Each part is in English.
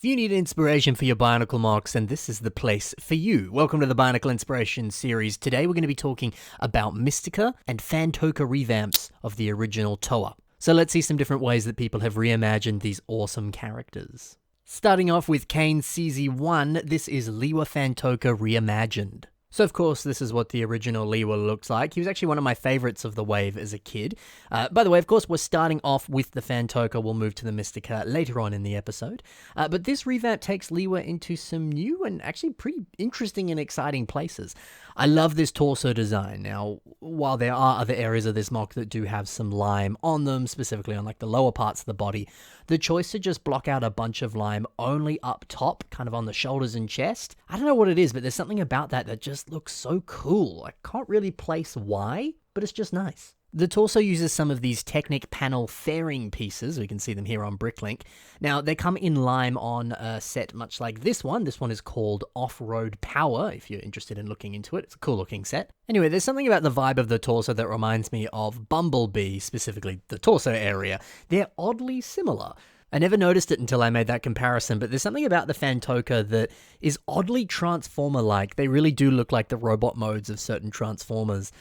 If you need inspiration for your Bionicle MOCs, then this is the place for you. Welcome to the Bionicle Inspiration series. Today we're going to be talking about Mystica and Phantoka revamps of the original TOA. So let's see some different ways that people have reimagined these awesome characters. Starting off with Kane CZ1, this is Liwa Phantoka reimagined. So of course, this is what the original Liwa looks like. He was actually one of my favorites of the wave as a kid. By the way, of course, we're starting off with the Phantoka. We'll move to the Mystica later on in the episode. But this revamp takes Liwa into some new and actually pretty interesting and exciting places. I love this torso design. Now, while there are other areas of this MOC that do have some lime on them, specifically on like the lower parts of the body, the choice to just block out a bunch of lime only up top, kind of on the shoulders and chest, I don't know what it is, but there's something about that just looks so cool. I can't really place why, but it's just nice. The torso uses some of these Technic panel fairing pieces. We can see them here on Bricklink. Now, they come in lime on a set much like this one. This one is called Off-Road Power, if you're interested in looking into it. It's a cool looking set. Anyway, there's something about the vibe of the torso that reminds me of Bumblebee, specifically the torso area. They're oddly similar. I never noticed it until I made that comparison, but there's something about the Phantoka that is oddly Transformer-like. They really do look like the robot modes of certain Transformers.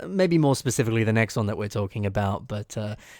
Maybe more specifically the next one that we're talking about, but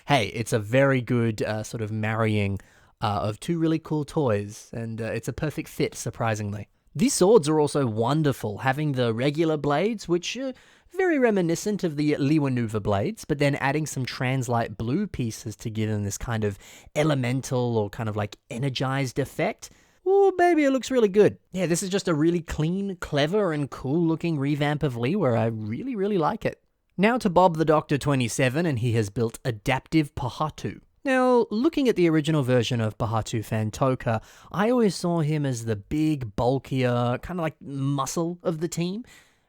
hey, it's a very good sort of marrying of two really cool toys, and it's a perfect fit, surprisingly. These swords are also wonderful, having the regular blades, which are very reminiscent of the Liwa blades, but then adding some Translite blue pieces to give them this kind of elemental or kind of like energized effect. Oh, baby, it looks really good. Yeah, this is just a really clean, clever, and cool-looking revamp of Liwa. I really, really like it. Now to Bob the Doctor 27, and he has built Adaptive Patu. Now, looking at the original version of Patu Phantoka, I always saw him as the big, bulkier, kind of like muscle of the team.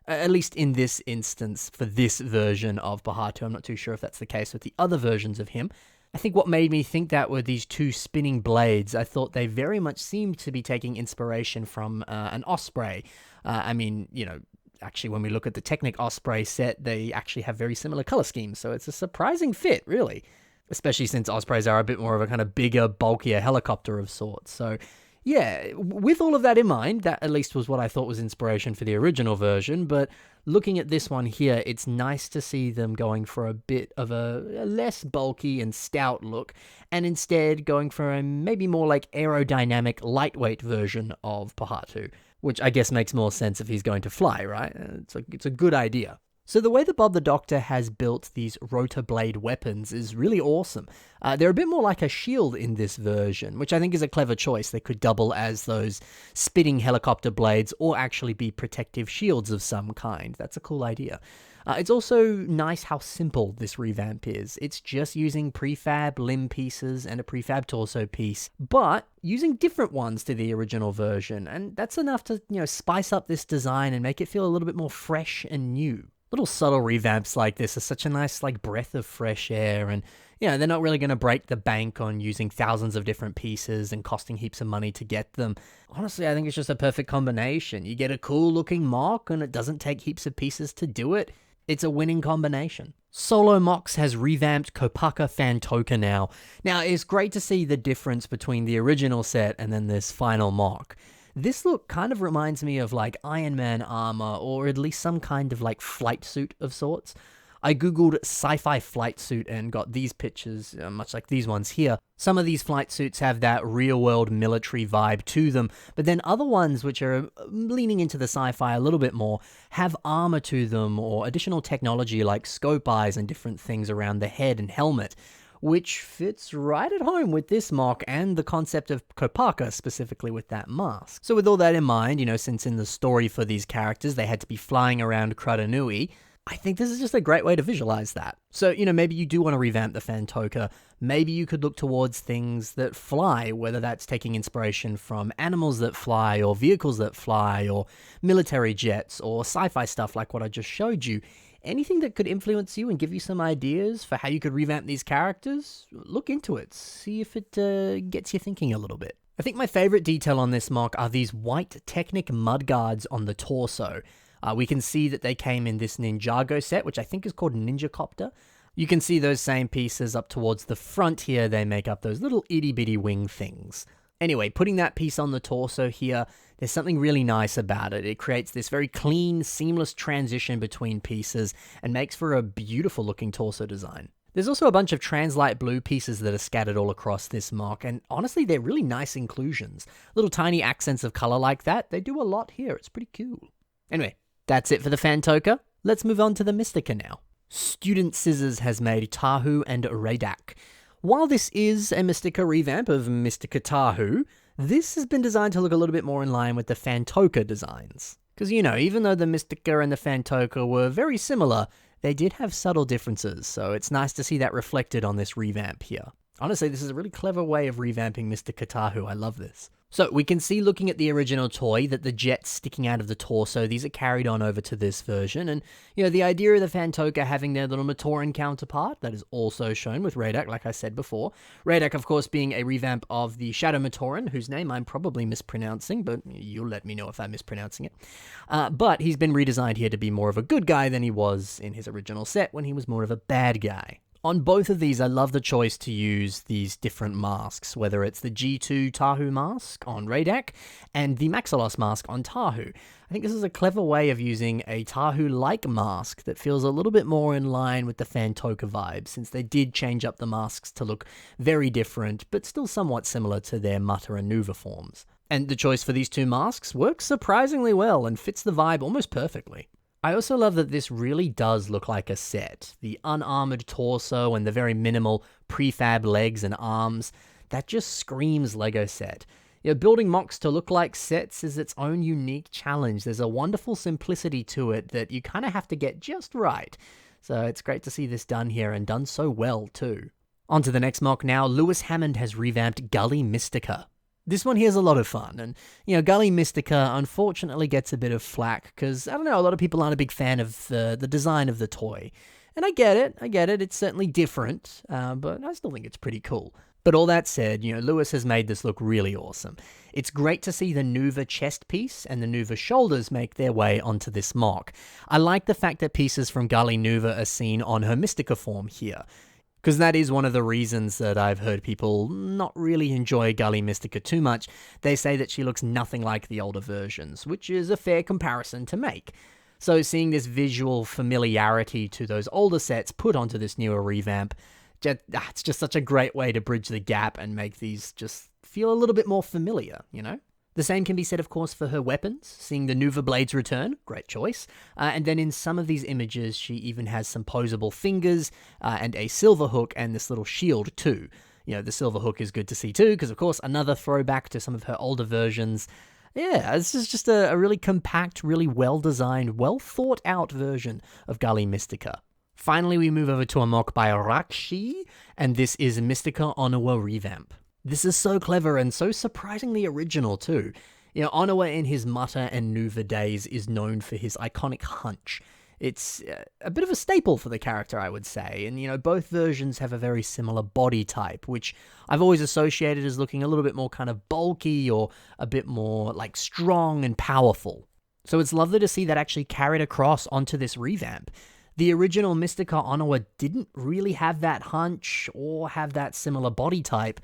At least in this instance, for this version of Patu. I'm not too sure if that's the case with the other versions of him. I think what made me think that were these two spinning blades. I thought they very much seemed to be taking inspiration from an Osprey. Actually, when we look at the Technic Osprey set, they actually have very similar color schemes, so it's a surprising fit, really. Especially since Ospreys are a bit more of a kind of bigger, bulkier helicopter of sorts. So yeah, with all of that in mind, that at least was what I thought was inspiration for the original version, but looking at this one here, it's nice to see them going for a bit of a less bulky and stout look, and instead going for a maybe more like aerodynamic, lightweight version of Patu, which I guess makes more sense if he's going to fly, right? It's a good idea. So the way that Bob the Doctor has built these rotor blade weapons is really awesome. They're a bit more like a shield in this version, which I think is a clever choice. They could double as those spitting helicopter blades or actually be protective shields of some kind. That's a cool idea. It's also nice how simple this revamp is. It's just using prefab limb pieces and a prefab torso piece, but using different ones to the original version, and that's enough to, spice up this design and make it feel a little bit more fresh and new. Little subtle revamps like this are such a nice breath of fresh air, and they're not really going to break the bank on using thousands of different pieces and costing heaps of money to get them. Honestly, I think it's just a perfect combination. You get a cool looking MOC and it doesn't take heaps of pieces to do it. It's a winning combination. Solo MOCs has revamped Kopaka Fanta now. Now, it's great to see the difference between the original set and then this final MOC. This look kind of reminds me of Iron Man armor, or at least some kind of flight suit of sorts. I googled sci-fi flight suit and got these pictures, much like these ones here. Some of these flight suits have that real-world military vibe to them, but then other ones, which are leaning into the sci-fi a little bit more, have armor to them or additional technology like scope eyes and different things around the head and helmet, which fits right at home with this MOC and the concept of Kopaka, specifically with that mask. So with all that in mind, since in the story for these characters they had to be flying around Kratanui, I think this is just a great way to visualize that. So, maybe you do want to revamp the Phantoka. Maybe you could look towards things that fly, whether that's taking inspiration from animals that fly, or vehicles that fly, or military jets, or sci-fi stuff like what I just showed you. Anything that could influence you and give you some ideas for how you could revamp these characters, look into it. See if it gets you thinking a little bit. I think my favorite detail on this MOC are these white Technic mudguards on the torso. We can see that they came in this Ninjago set, which I think is called Ninja Copter. You can see those same pieces up towards the front here. They make up those little itty-bitty wing things. Anyway, putting that piece on the torso here, there's something really nice about it. It creates this very clean, seamless transition between pieces and makes for a beautiful looking torso design. There's also a bunch of translight blue pieces that are scattered all across this MOC, and honestly, they're really nice inclusions. Little tiny accents of color like that, they do a lot here. It's pretty cool. Anyway, that's it for the Phantoka. Let's move on to the Mystica now. Student Scissors has made Tahoo and REDONE. While this is a Mystica revamp of Mystica Tahoo, this has been designed to look a little bit more in line with the Phantoka designs. Because, you know, even though the Mystica and the Phantoka were very similar, they did have subtle differences, so it's nice to see that reflected on this revamp here. Honestly, this is a really clever way of revamping Mystica Tahoo. I love this. So we can see, looking at the original toy, that the jets sticking out of the torso, these are carried on over to this version. And, you know, the idea of the Phantoka having their little Matoran counterpart, that is also shown with REDONE, like I said before. REDONE, of course, being a revamp of the Shadow Matoran, whose name I'm probably mispronouncing, but you'll let me know if I'm mispronouncing it. But he's been redesigned here to be more of a good guy than he was in his original set, when he was more of a bad guy. On both of these, I love the choice to use these different masks, whether it's the G2 Tahoo mask on REDONE and the Maxilos mask on Tahoo. I think this is a clever way of using a Tahoo-like mask that feels a little bit more in line with the Phantoka vibe, since they did change up the masks to look very different, but still somewhat similar to their Mutter and Nuva forms. And the choice for these two masks works surprisingly well and fits the vibe almost perfectly. I also love that this really does look like a set. The unarmored torso and the very minimal prefab legs and arms, that just screams Lego set. You know, building MOCs to look like sets is its own unique challenge. There's a wonderful simplicity to it that you kind of have to get just right. So it's great to see this done here, and done so well too. On to the next MOC now. Lewis Hammond has revamped Gly Mystica. This one here is a lot of fun, and, you know, Gly Mystica unfortunately gets a bit of flack, because, I don't know, a lot of people aren't a big fan of the design of the toy. And I get it, it's certainly different, but I still think it's pretty cool. But all that said, you know, Lewis has made this look really awesome. It's great to see the Nuva chest piece and the Nuva shoulders make their way onto this MOC. I like the fact that pieces from Gly Nuva are seen on her Mystica form here, because that is one of the reasons that I've heard people not really enjoy Gly Mystica too much. They say that she looks nothing like the older versions, which is a fair comparison to make. So seeing this visual familiarity to those older sets put onto this newer revamp, it's just such a great way to bridge the gap and make these just feel a little bit more familiar, you know? The same can be said, of course, for her weapons. Seeing the Nuva blades return, great choice. And then in some of these images, she even has some posable fingers and a silver hook and this little shield too. You know, the silver hook is good to see too, because of course, another throwback to some of her older versions. Yeah, this is just a really compact, really well-designed, well-thought-out version of Gly Mystica. Finally, we move over to a MOC by Rakshi, and this is Mystica Onoa Revamp. This is so clever and so surprisingly original too. You know, Onoa in his Mutter and Nuva days is known for his iconic hunch. It's a bit of a staple for the character, I would say, and, you know, both versions have a very similar body type, which I've always associated as looking a little bit more kind of bulky or a bit more, like, strong and powerful. So it's lovely to see that actually carried across onto this revamp. The original Mystica Onoa didn't really have that hunch or have that similar body type,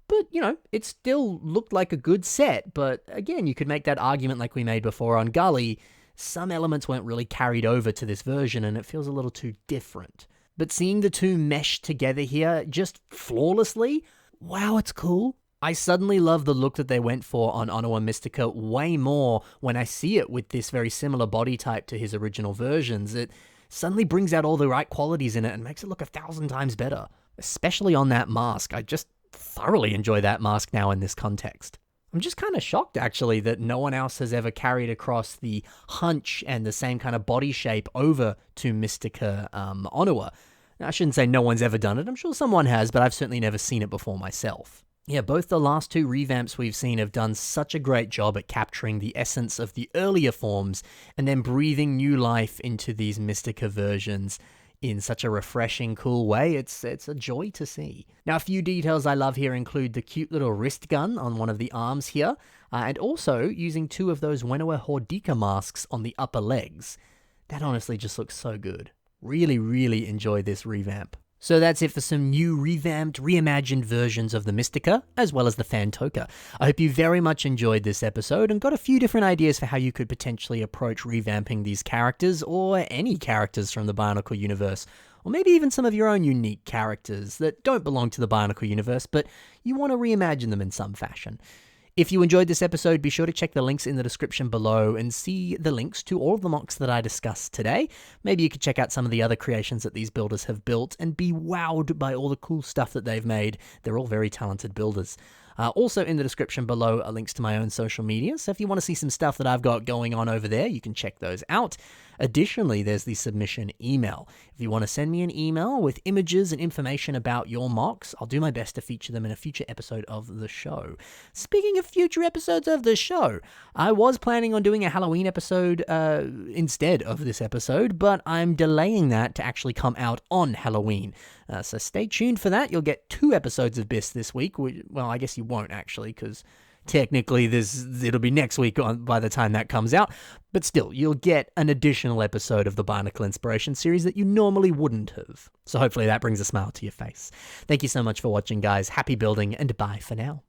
but, you know, it still looked like a good set. But again, you could make that argument like we made before on Gly. Some elements weren't really carried over to this version, and it feels a little too different. But seeing the two mesh together here just flawlessly, wow, it's cool. I suddenly love the look that they went for on Onoa Mystica way more when I see it with this very similar body type to his original versions. It suddenly brings out all the right qualities in it and makes it look 1,000 times better. Especially on that mask. I just thoroughly enjoy that mask now in this context. I'm just kind of shocked, actually, that no one else has ever carried across the hunch and the same kind of body shape over to Mystica Onoa. I shouldn't say no one's ever done it. I'm sure someone has, but I've certainly never seen it before myself. Yeah, both the last two revamps we've seen have done such a great job at capturing the essence of the earlier forms and then breathing new life into these Mystica versions in such a refreshing, cool way. It's a joy to see. Now, a few details I love here include the cute little wrist gun on one of the arms here, and also using two of those Wenoa Hordika masks on the upper legs. That honestly just looks so good. Really, really enjoy this revamp. So that's it for some new revamped, reimagined versions of the Mystica, as well as the Phantoka. I hope you very much enjoyed this episode and got a few different ideas for how you could potentially approach revamping these characters, or any characters from the Bionicle universe, or maybe even some of your own unique characters that don't belong to the Bionicle universe, but you want to reimagine them in some fashion. If you enjoyed this episode, be sure to check the links in the description below and see the links to all of the MOCs that I discussed today. Maybe you could check out some of the other creations that these builders have built and be wowed by all the cool stuff that they've made. They're all very talented builders. Also in the description below are links to my own social media, so if you want to see some stuff that I've got going on over there, you can check those out. Additionally, there's the submission email. If you want to send me an email with images and information about your MOCs, I'll do my best to feature them in a future episode of the show. Speaking of future episodes of the show, I was planning on doing a Halloween episode instead of this episode, but I'm delaying that to actually come out on Halloween. So stay tuned for that. You'll get 2 episodes of Biss this week. Well, I guess you won't actually, because technically it'll be next week by the time that comes out. But still, you'll get an additional episode of the Bionicle Inspiration series that you normally wouldn't have. So hopefully that brings a smile to your face. Thank you so much for watching, guys. Happy building, and bye for now.